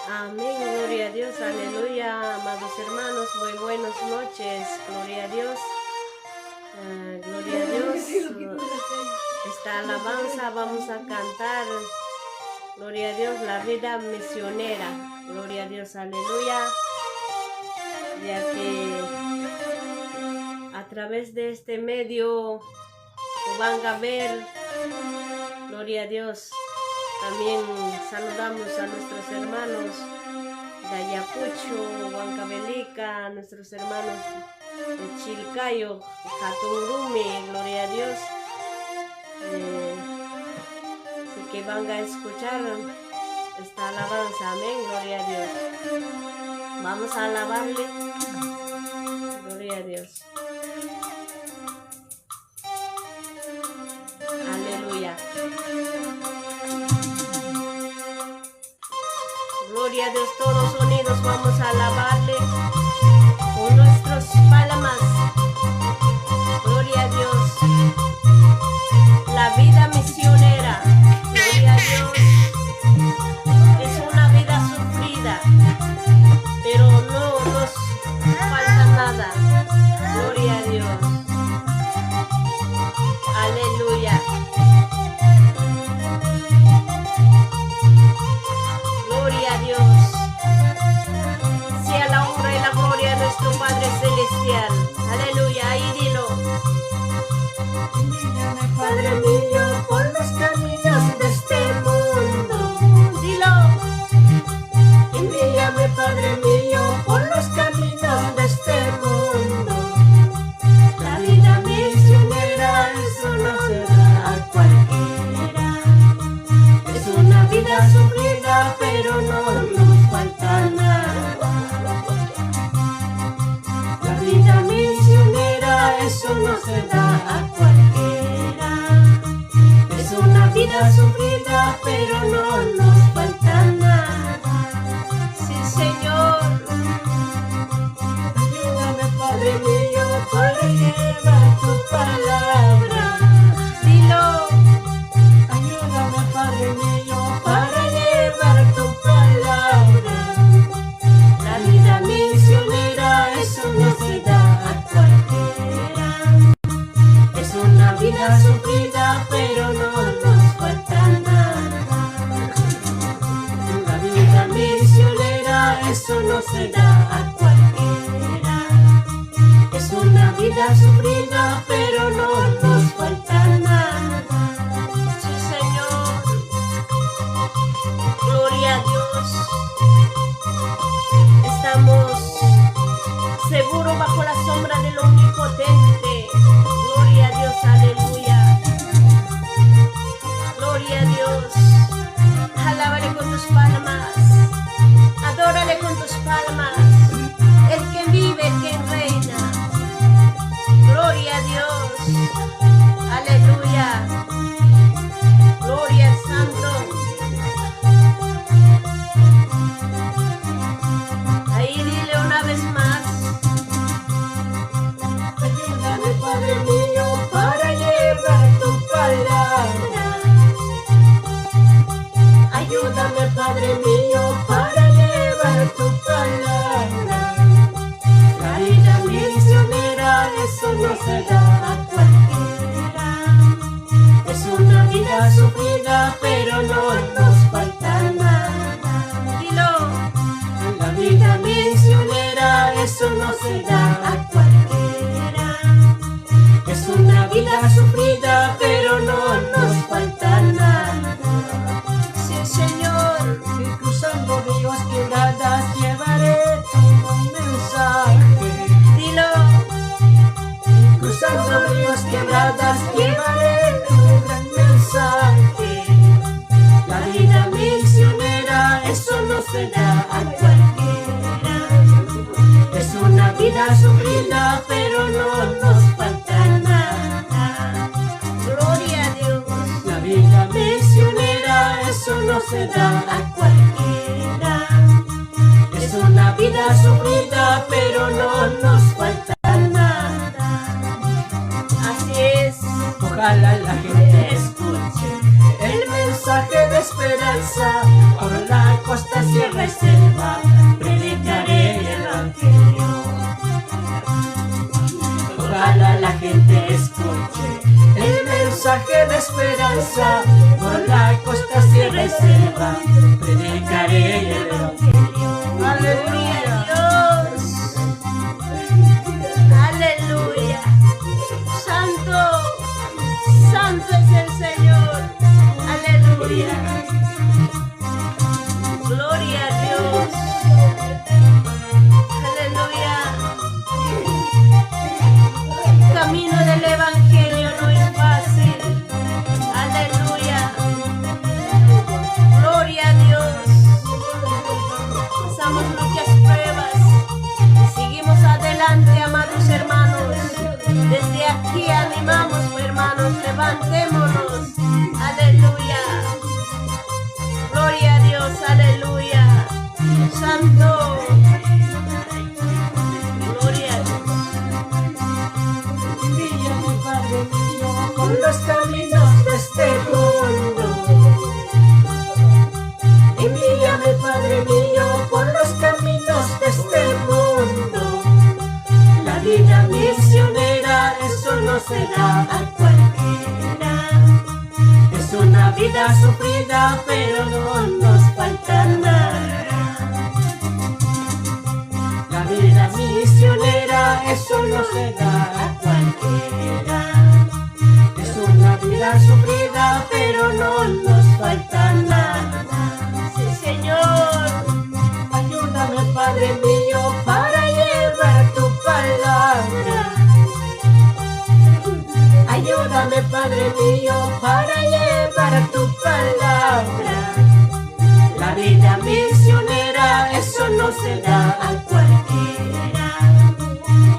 Amén, gloria a Dios, aleluya, amados hermanos, muy buenas noches, gloria a Dios, gloria a Dios. Esta alabanza vamos a cantar, gloria a Dios, la vida misionera, gloria a Dios, aleluya, ya que a través de este medio van a ver, gloria a Dios. También saludamos a nuestros hermanos de Ayacucho, Huancavelica, a nuestros hermanos de Chilcayo, Jatungumi, gloria a Dios. Así que van a escuchar esta alabanza, amén, gloria a Dios. Vamos a alabarle, gloria a Dios. Aleluya. Gloria a Dios, todos unidos vamos a alabarle con nuestras palmas. Gloria a Dios. La vida misionera, gloria a Dios, es una vida sufrida, pero no nos falta nada. Gloria a Dios. Aleluya. Gloria a Dios. Sea la honra y la gloria de nuestro Padre Celestial. Aleluya. Y dilo. Envíame, Padre mío, por los caminos de este mundo. Dilo. Envíame, Padre mío, por los caminos de este mundo. La vida misionera, eso no se da a cualquiera. Es una vida sufrida, pero no nos falta nada. La vida misionera, eso no se da a cualquiera. Es una vida sufrida, pero no nos falta nada. Sí, Señor. Ayúdame, Padre mío, para llevar tu palabra. Dilo. Ayúdame, Padre mío, para llevar tu palabra. La vida misionera, eso no se da a cualquiera. Es una vida sufrida, pero no nos falta nada. La vida misionera, eso no se da a cualquiera. Es una vida sufrida, pero no nos falta nada. Sí, Señor. Gloria a Dios. Estamos seguros bajo la sombra del Omnipotente. Gloria a Dios, aleluya. Gloria a Dios. Alábale con tus palmas. Adórale con tus palmas. El que vive, el que reina. Gloria a Dios. Aleluya. Gloria al Santo. Ahí dile una vez más. Ayúdame, Padre mío, para llevar tu palabra. Ayúdame, Padre mío, para llevar tu palabra. La vida misionera, eso no se da a cualquiera. Es una vida sufrida, pero no nos falta nada. Dilo. La vida misionera, eso no se da a cualquiera. Es una vida sufrida, pero no nos falta nada. Sí, Señor. Y cruzando ríos quebradas llevaré tu mensaje. Dilo. Y cruzando ríos quebradas llevaré tu gran mensaje. La vida misionera, eso no se da a cualquiera. Es una vida sufrida, pero no nos falta nada. Gloria a Dios. La vida misionera, eso no se da a cualquiera. Es una vida sufrida, pero no nos falta nada. Así es. Ojalá la gente escuche el mensaje de esperanza por la costa, sierra y selva. esperanza, por la costa, sierra y selva, predicaré el evangelio. Aleluya. Dios. Aleluya. Santo, santo es el Señor. Aleluya. Gloria a Dios. Aleluya. El camino del evangelio no es fácil. Aleluya. Gloria a Dios. Pasamos muchas pruebas y seguimos adelante, amados hermanos. Desde aquí animamos, hermanos, levantémonos. Aleluya. Gloria a Dios, aleluya. Santo. Gloria a Dios. Envíame, Padre mío, por los caminos de este mundo. Envíame, Padre mío, por los caminos de este mundo. La vida misionera, eso no se da a cualquiera. Es una vida sufrida, pero no nos falta nada. La vida misionera, eso no se da a cualquiera. Es una vida sufrida, pero no nos falta nada. Sí, Señor. Ayúdame, Padre mío, para llevar tu palabra. Ayúdame, Padre mío, para llevar tu palabra. La vida misionera, eso no se da a cualquiera.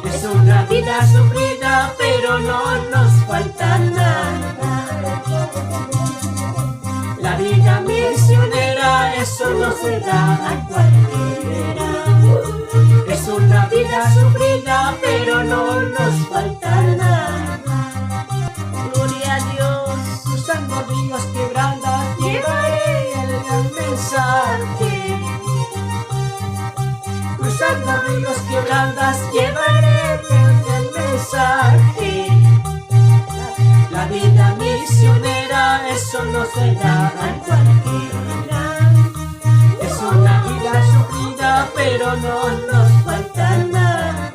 Es una vida sufrida, pero no nos falta nada. La vida misionera, eso no se da a cualquiera. Es una vida sufrida, pero no nos falta nada. Gloria a Dios. Cruzando ríos quebradas, llevaré el mensaje. Cruzando ríos quebradas, llevaré el mensaje. La vida misionera, eso no se da a cualquiera. Es una vida sufrida, pero no nos falta nada.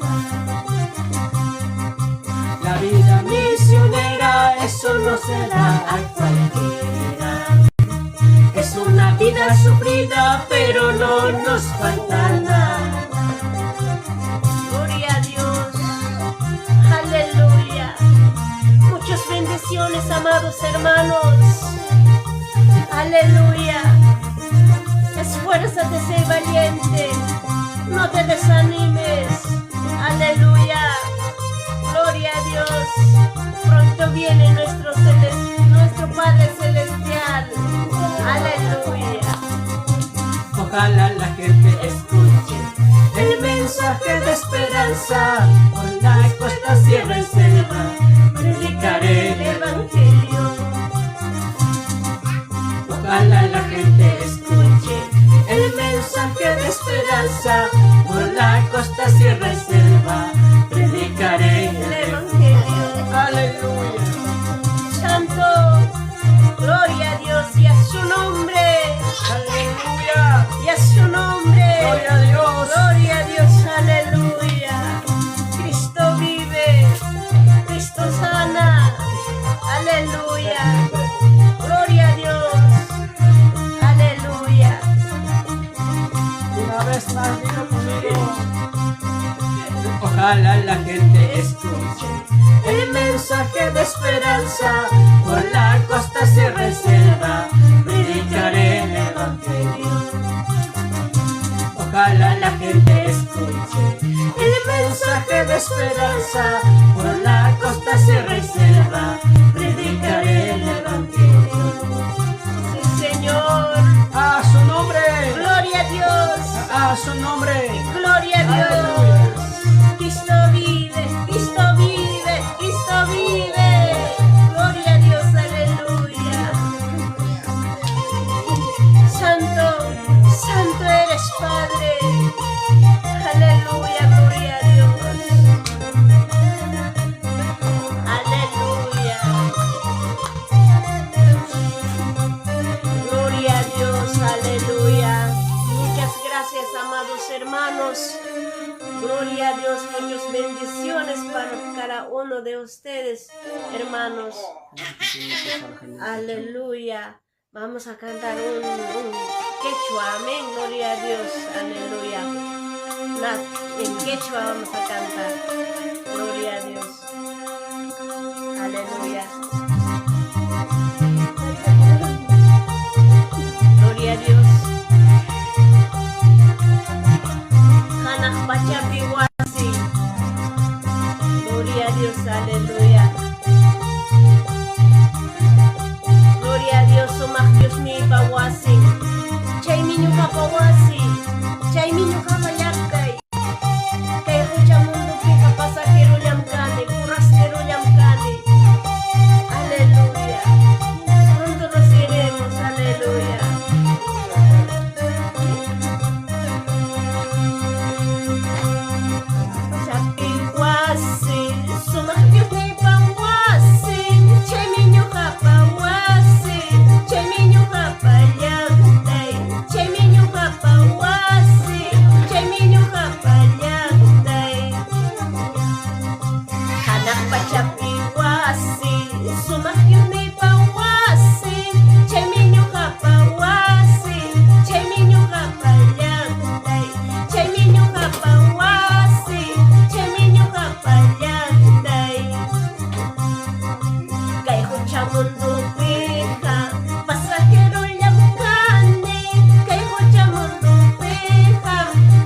La vida misionera, eso no se da a cualquiera. Es una vida sufrida, pero no nos falta nada. Gloria a Dios. Aleluya. Muchas bendiciones, amados hermanos. Aleluya. Esfuérzate, sé valiente. No te desanimes. Aleluya. Gloria a Dios. Pronto viene nuestro Padre Celestial. Aleluya. Ojalá la gente escuche el mensaje de esperanza. Por la costa, sierra y selva, predicaré el evangelio. Ojalá la gente escuche el mensaje de esperanza. Por la costa, sierra y selva, predicaré el evangelio. Aleluya. Santo. Gloria a Dios y a su nombre. Aleluya. Y a su nombre. Gloria a Dios. Gloria a Dios. Aleluya. Cristo vive. Cristo sana. Aleluya. Gloria a Dios. Aleluya. Una vez más, diga conmigo. Ojalá la gente escuche el mensaje de esperanza. Por la costa, sierra y selva, predicaré el evangelio. Ojalá la gente escuche el mensaje de esperanza. Por la costa, sierra y selva, predicaré el evangelio. Sí, Señor. A su nombre. Gloria a Dios. A su nombre. Gloria a Dios. Aleluya. Cristo vive. Cristo vive. Cristo vive. Gloria a Dios. Aleluya. Santo. Santo eres, Padre. Aleluya. Gloria a Dios. Aleluya. gracias, amados hermanos. Gloria a Dios, muchas bendiciones para cada uno de ustedes, hermanos. Aleluya. Vamos a cantar un quechua, amén, gloria a Dios, aleluya. En quechua vamos a cantar, gloria a Dios, aleluya. Gloria a Dios. Hanak baca biwasi. Gloria a Dios, aleluya. Gloria a Dios, sumak Dios mi pawasi. Chay minyo ka pawasi. Chay minyo ka mayagkay. Kay hucha mundo ki kapasakero llamkani. Kurastero llamkani. Aleluya. Pronto nos iremos, aleluya. Chapiwasi, sumak Dios mi pawasi. Chay minyo ka pawasi. Chay minyo ka palyagtay. Chay minyo ka pawasi. Chay minyo ka palyagtay. Hanak pa chapiwasi, sumak Dios mi pawasi. Chay minyo ka pawasi. Chay minyo ka palyagtay. Chay minyo ka pawasi. Chay minyo ka palyagtay. Kay hucha mundo piha, pasahero llamkani. Kay hucha mundo piha,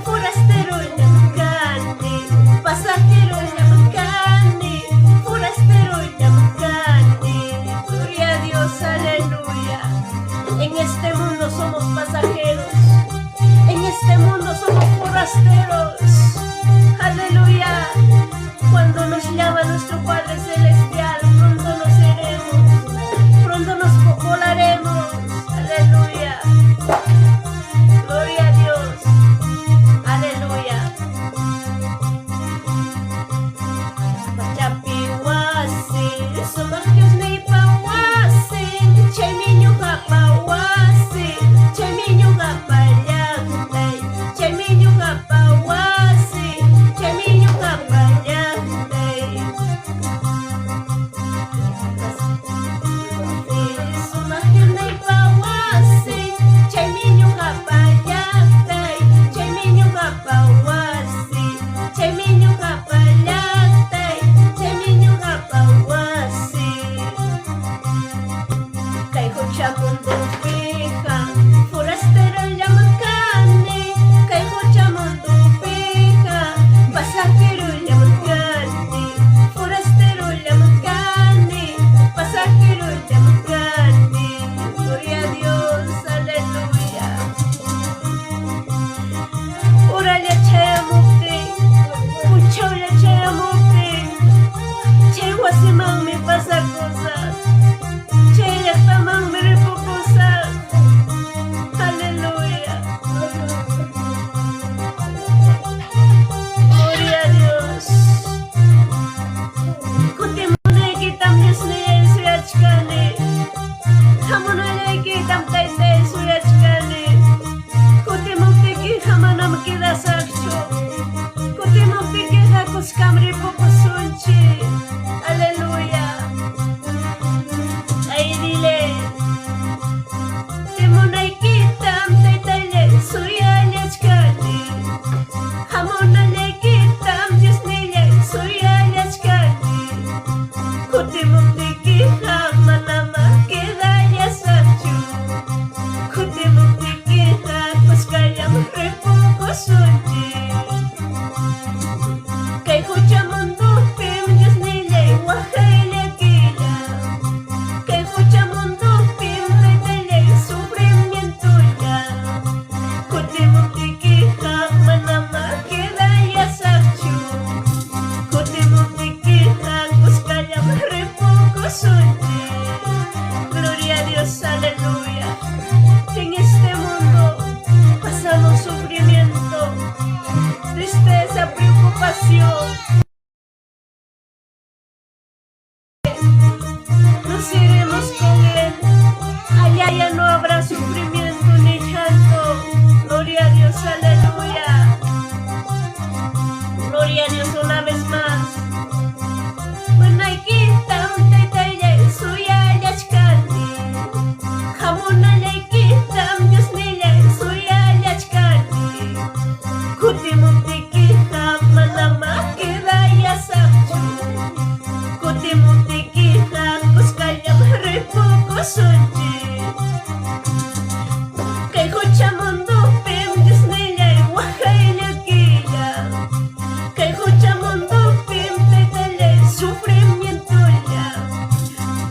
forastero llamkani. Pasahero llamkani, forastero llamkani. Gloria a Dios, aleluya. En este mundo somos pasajeros. En este mundo somos forasteros. Aleluya. Cuando nos llama nuestro Padre Celestial, pronto nos iremos. Pronto nos volaremos. Aleluya. Gloria a Dios. Aleluya. Chapiwasi, sumak Dios mi pawasi. Chay minyo ka pawasi. Chay minyo ka palyagtay. Chay minyo ka pawasi. Chay minyo ka palyagtay. Sumak Dios mi pawasi. Chay minyo ka palyagtay. Chay minyo ka pawasi. Chay minyo ka palyagtay. Chay minyo ka pawasi. Kay hucha mundo piha, forastero llamkani. Kay hucha mundo piha, pasajero llamkani. Forastero llamkani, pasajero llamkani. Gloria a Dios, aleluya. Orale chayamukti, puchole chayamukti. Chay wasimang mi pasa cosas. Chay yaktamang mi repupusas. Aleluya. Gloria a Dios. Kutimunay kitam Diyos na yan suyachkani. Hamunay kitam tayo tayo suyachkani. Kutimukti ki hamanam kidasakcho. Kutimukti ki hakuskam ripupusunchi. Aleluya. Ay dile. Timunay kitam tayo tayo suyachkani. Hamunay kitam Diyos nila suyachkani. Kutimukti ki hamanama kidasakcho. Kutimukti ki hakuskayam ripupusunchi. Kay hucha mundo pim Diyos nila wahayla kila. Kay hucha mundo pim tayo sufrimiento ya. Kutimukti ki hamanama kidasakcho. Kutimukti ki hakuskayam ripupusunchi. Gloria a Dios, aleluya. En este mundo pasamos sufrimiento, tristeza, preocupación. Nos iremos con Él. Allá ya no habrá sufrimiento ni llanto. Gloria Gloria a Dios, aleluya. Gloria a Dios una vez más. Manaikitam taitaya suya yachkani. Hamunalaikitam Dios nila suya yachkani. Kutimutikiha manama kidaya sakchu. Kutimutikiha kuskayam ripu kusunchi. Kay huchamundo pim Dios nila wakay kila. Kay huchamundo pim taitaya sufrimiento ya.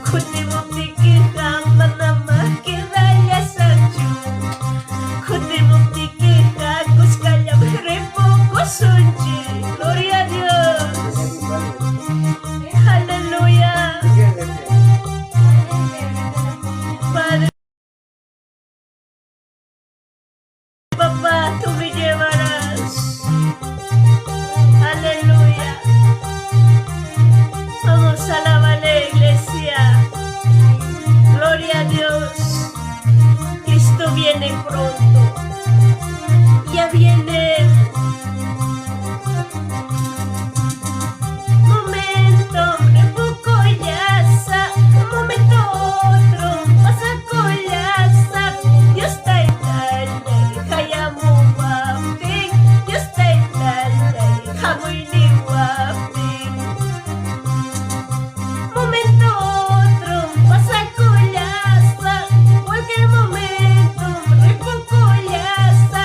Kutimutikiha manama kidaya sakchu. Kutimutikiha kuskayam ripu kusunchi. Gloria a Dios. Aleluya. Padre, papá, tú me llevarás. Aleluya. Vamos a alabar la iglesia. Gloria a Dios. Cristo viene pronto. Ya viene. Momento, repoco ya sa. Momento otro, pasa colasa. Dios está en la kayamu waping. Dios está en la kamuy ni waping. Momento otro, pasa colasa. Cualquier momento, repoco ya sa.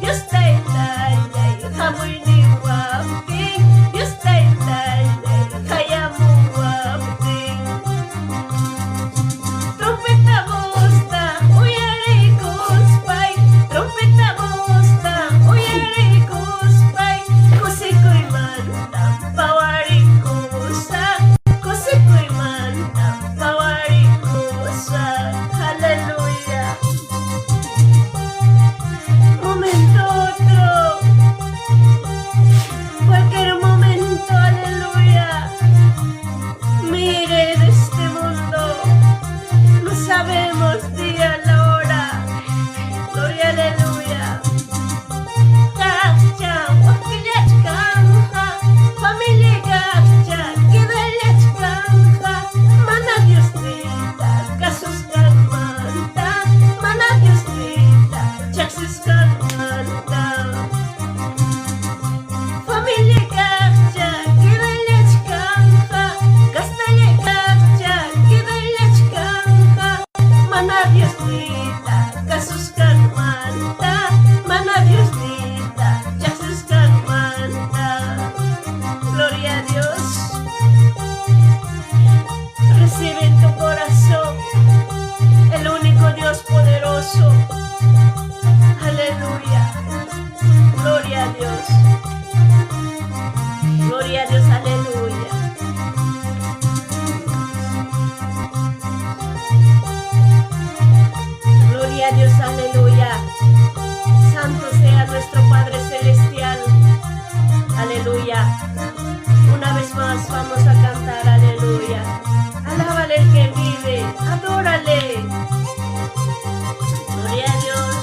Dios está en la kamuy ni waping. Dios está en la kayamu waping. Trompeta bosta, uyari kuspay. Trompeta bosta, uyari kuspay. Kusikoy mantam pawari kusa. Kusikoy mantam pawari kusa. Aleluya. Momento otro. Cualquier momento, aleluya. Mire de este mundo. No sabemos día la hora. Gloria, aleluya. Gacha, wakilachkanja. Familia gacha, kidalachkanja. Mana Dios nita, kasus kan manta. Mana Dios nita, chaksis kan manta. Familia gacha, kidalachkanja. Gastale gacha, kidalachkanja. Mana Dios nita, kasus kan manta. Mana Dios nita, chaksis kan manta. Gloria a Dios. Recibe en tu corazón el único Dios poderoso. Aleluya. Gloria a Dios. Gloria a Dios, aleluya. Gloria a Dios, aleluya. Santo sea nuestro Padre Celestial. Aleluya. Una vez más vamos a cantar, aleluya. Alábale el que vive, adórale. Gloria a Dios.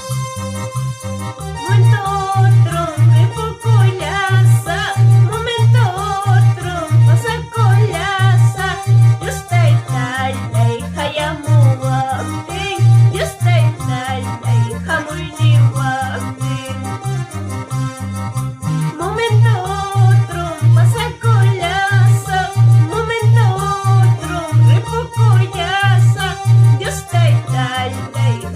Momento otro, me poco yaza. Momento otro, pasa colasa. Dios está en la hayamu waping. Dios está en la hamuy ni waping. Momento otro, pasa colasa. Momento otro, repoco yasa. Dios está en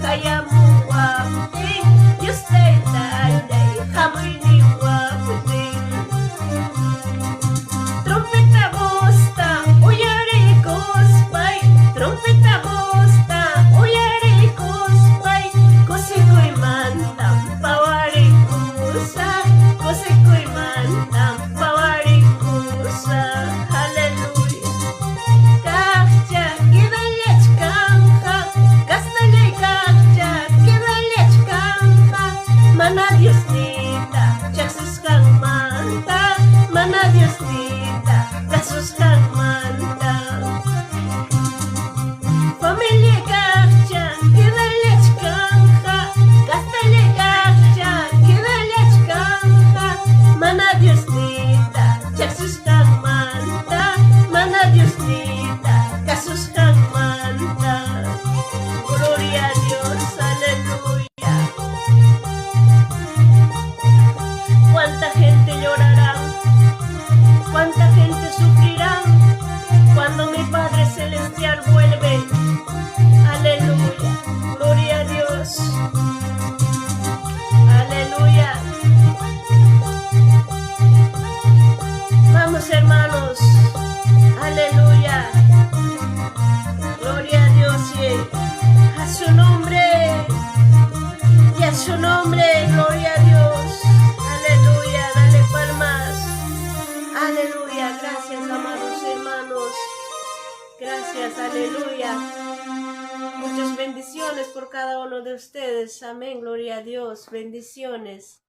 la hayamu waping. Dios está en la hamuy ni waping. Trompeta bosta, uyari kuspay. Trompeta bosta, uyari kuspay. Kusikoy mantam pawari kusa. Kusikoy mantam pawari kusa. Hallelujah. Kakcha, kidalachkanja. Gastale kakcha, kidalachkanja. Mana Dios nita, chaksus kang manta. Mana Dios nita, kasus kang manta. Familia kakcha, kidalachkanja. Gastale kakcha, cuánta gente llorará, cuánta gente sufrirá cuando mi Padre Celestial vuelve. Aleluya, gloria a Dios. Aleluya. Vamos, hermanos. Aleluya. Gloria a Dios y a su nombre. Y a su nombre, gloria a Dios. Aleluya, dale palmas. Aleluya, gracias, amados hermanos. Gracias, aleluya. Muchas bendiciones por cada uno de ustedes. Amén, gloria a Dios. Bendiciones.